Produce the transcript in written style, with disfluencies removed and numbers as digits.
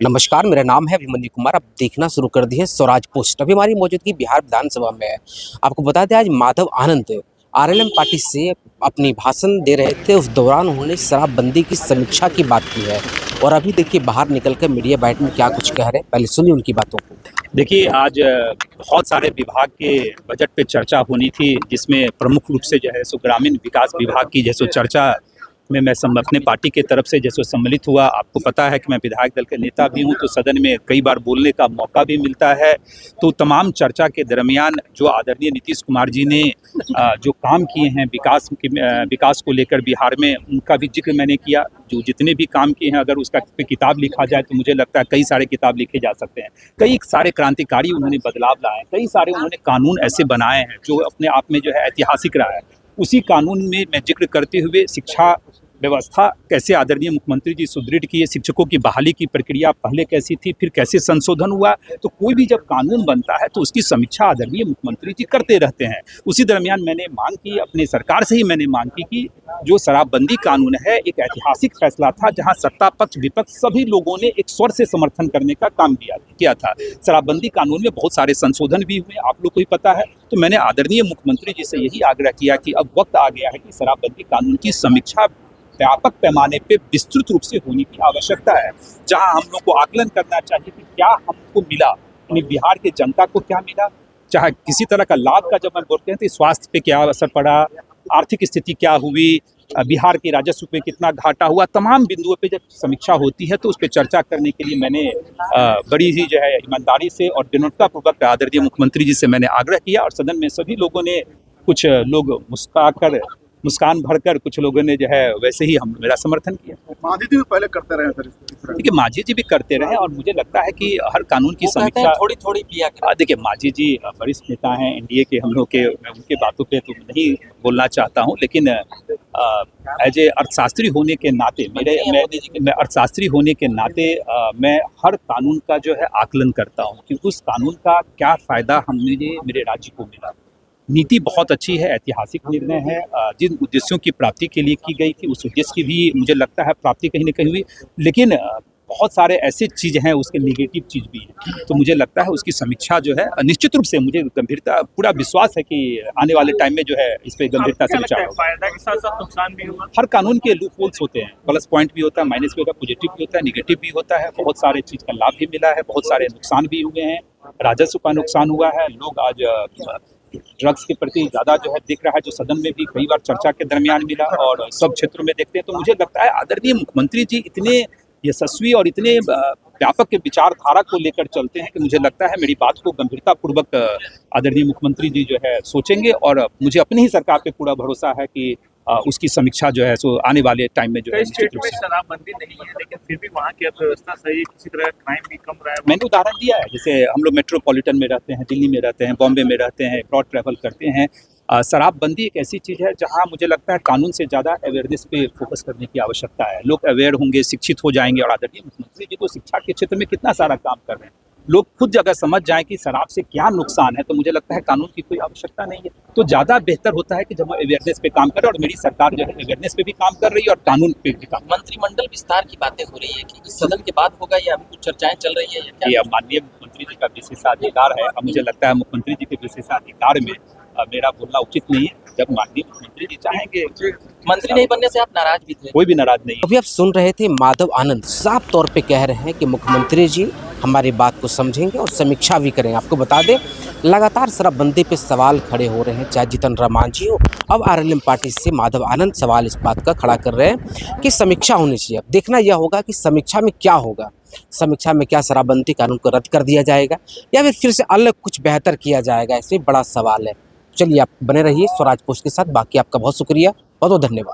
नमस्कार, मेरा नाम है अभिमन्यु कुमार। आप देखना शुरू कर दिए स्वराज पोस्ट। अभी हमारी मौजूदगी बिहार विधानसभा में है। आपको बता दें, आज माधव आनंद आरएलएम पार्टी से अपनी भाषण दे रहे थे। उस दौरान उन्होंने शराबबंदी की समीक्षा की बात की है। और अभी देखिए बाहर निकलकर मीडिया बाइट में क्या कुछ कह रहे हैं, पहले सुनिए उनकी बातों को। देखिए, आज बहुत सारे विभाग के बजट पे चर्चा होनी थी, जिसमें प्रमुख रूप से जो है सो ग्रामीण विकास विभाग की जैसो चर्चा में मैं अपने पार्टी के तरफ से जैसो सम्मिलित हुआ। आपको पता है कि मैं विधायक दल के नेता भी हूं, तो सदन में कई बार बोलने का मौका भी मिलता है। तो तमाम चर्चा के दरमियान जो आदरणीय नीतीश कुमार जी ने जो काम किए हैं विकास को लेकर बिहार में, उनका भी जिक्र मैंने किया। जो जितने भी काम किए हैं, अगर उसका किताब लिखा जाए तो मुझे लगता है कई सारे किताब लिखे जा सकते हैं। कई सारे क्रांतिकारी उन्होंने बदलाव लाए, कई सारे उन्होंने कानून ऐसे बनाए हैं जो अपने आप में जो है ऐतिहासिक रहा है। उसी कानून में मैं जिक्र करते हुए शिक्षा व्यवस्था कैसे आदरणीय मुख्यमंत्री जी सुदृढ़ किए, शिक्षकों की बहाली की प्रक्रिया पहले कैसी थी, फिर कैसे संशोधन हुआ। तो कोई भी जब कानून बनता है तो उसकी समीक्षा आदरणीय मुख्यमंत्री जी करते रहते हैं। उसी दरमियान मैंने मांग की, अपने सरकार से ही मैंने मांग की कि जो शराबबंदी कानून है, एक ऐतिहासिक फैसला था जहां सत्ता पक्ष विपक्ष सभी लोगों ने एक स्वर से समर्थन करने का काम किया था। शराबबंदी कानून में बहुत सारे संशोधन भी हुए, आप लोग को ही पता है। तो मैंने आदरणीय मुख्यमंत्री जी से यही आग्रह किया कि अब वक्त आ गया है कि शराबबंदी कानून की समीक्षा व्यापक पैमाने पे विस्तृत रूप से होने की आवश्यकता है, जहां हम लोग को आकलन करना चाहिए कि क्या हमको मिला, यानी बिहार के जनता को क्या मिला, चाहे किसी तरह का लाभ का जब हम बोलते हैं तो स्वास्थ्य पे क्या असर पड़ा, आर्थिक स्थिति क्या हुई, बिहार के राजस्व पे कितना घाटा हुआ। तमाम बिंदुओं पे जब समीक्षा होती है तो उस पर चर्चा करने के लिए मैंने बड़ी ही जो है ईमानदारी से और विनम्रतापूर्वक आदरणीय मुख्यमंत्री जी से मैंने आग्रह किया। और सदन में सभी लोगों ने, कुछ लोग मुस्कान भरकर, कुछ लोगों ने जो है वैसे ही मेरा समर्थन किया। मांझी जी भी पहले करते रहे सर। देखिए, मांझी जी भी करते रहे और मुझे लगता है कि हर कानून की समीक्षा थोड़ी थोड़ी पिया करें। देखिए, मांझी जी वरिष्ठ नेता हैं एनडीए के, हम लोग के, मैं उनके बातों पे तो नहीं बोलना चाहता हूं, लेकिन एज ए अर्थशास्त्री होने के नाते मैं अर्थशास्त्री होने के नाते मैं हर कानून का जो है आकलन करता हूँ कि उस कानून का क्या फायदा मेरे राज्य को मिला। नीति बहुत अच्छी है, ऐतिहासिक निर्णय है। जिन उद्देश्यों की प्राप्ति के लिए की गई थी, उस उद्देश्य की भी मुझे लगता है प्राप्ति कहीं न कहीं हुई। लेकिन बहुत सारे ऐसे चीज़ हैं, उसके नेगेटिव चीज़ भी हैं। तो मुझे लगता है उसकी समीक्षा जो है निश्चित रूप से, मुझे गंभीरता, पूरा विश्वास है कि आने वाले टाइम में जो है इस पर गंभीरता से विचार होगा। फायदा के साथ साथ नुकसान भी होगा। हर कानून के लूप होल्स होते हैं, प्लस पॉइंट भी होता है, माइनस भी होता है, पॉजिटिव भी होता है, निगेटिव भी होता है। बहुत सारे चीज़ का लाभ भी मिला है, बहुत सारे नुकसान भी हुए हैं। राजस्व का नुकसान हुआ है, लोग आज ड्रग्स के प्रति ज़्यादा जो है दिख रहा है, जो सदन में भी कई बार चर्चा के दरमियान मिला और सब क्षेत्रों में देखते हैं। तो मुझे लगता है आदरणीय मुख्यमंत्री जी इतने यशस्वी और इतने व्यापक विचारधारा को लेकर चलते हैं कि मुझे लगता है मेरी बात को गंभीरतापूर्वक आदरणीय मुख्यमंत्री जी जो है सोचेंगे। और मुझे अपनी ही सरकार पे पूरा भरोसा है कि उसकी समीक्षा जो है सो आने वाले टाइम में जो है निश्चित रूप से। शराबबंदी नहीं है, लेकिन फिर भी वहाँ की अर्थव्यवस्था सही, किसी तरह क्राइम भी कम रहा है। मैंने उदाहरण दिया है, जैसे हम लोग मेट्रोपॉलिटन में रहते हैं, दिल्ली में रहते हैं, बॉम्बे में रहते हैं, अब्रॉड ट्रैवल करते हैं। शराबबंदी एक ऐसी चीज़ है जहां मुझे लगता है कानून से ज़्यादा अवेयरनेस पे फोकस करने की आवश्यकता है। लोग अवेयर होंगे, शिक्षित हो जाएंगे। और आदरणीय मुख्यमंत्री जी तो शिक्षा के क्षेत्र में कितना सारा काम कर रहे हैं। लोग खुद अगर समझ जाएं कि शराब से क्या नुकसान है, तो मुझे लगता है कानून की कोई आवश्यकता नहीं है। तो ज़्यादा बेहतर होता है कि जब हम अवेयरनेस पे काम करें, और मेरी सरकार जो है अवेयरनेस पे भी काम कर रही है और कानून पे भी काम। मंत्रिमंडल विस्तार की बातें हो रही है कि इस सदन के बाद होगा या अभी कुछ चर्चाएं चल रही है या क्या? ये अब माननीय मुख्यमंत्री जी का विशेषाधिकार है। अब मुझे लगता है मुख्यमंत्री जी के विशेषाधिकार में मेरा बोलना उचित नहीं है। जब माननीय मुख्यमंत्री जी चाहेंगे। मंत्री नहीं बनने से आप नाराज भी थे? कोई भी नाराज नहीं। अभी आप सुन रहे थे माधव आनंद साफ तौर पे कह रहे हैं कि मुख्यमंत्री जी हमारी बात को समझेंगे और समीक्षा भी करेंगे। आपको बता दें, लगातार शराबबंदी पे सवाल खड़े हो रहे हैं, चाहे जीतन राम मांझी हो। अब आरएलएम पार्टी से माधव आनंद सवाल इस बात का खड़ा कर रहे हैं कि समीक्षा होनी चाहिए। अब देखना यह होगा कि समीक्षा में क्या होगा। समीक्षा में क्या शराबबंदी कानून को रद्द कर दिया जाएगा या फिर से अलग कुछ बेहतर किया जाएगा, इसमें बड़ा सवाल है। चलिए, आप बने रहिए स्वराज पोस्ट के साथ। बाकी आपका बहुत शुक्रिया, बहुत बहुत धन्यवाद।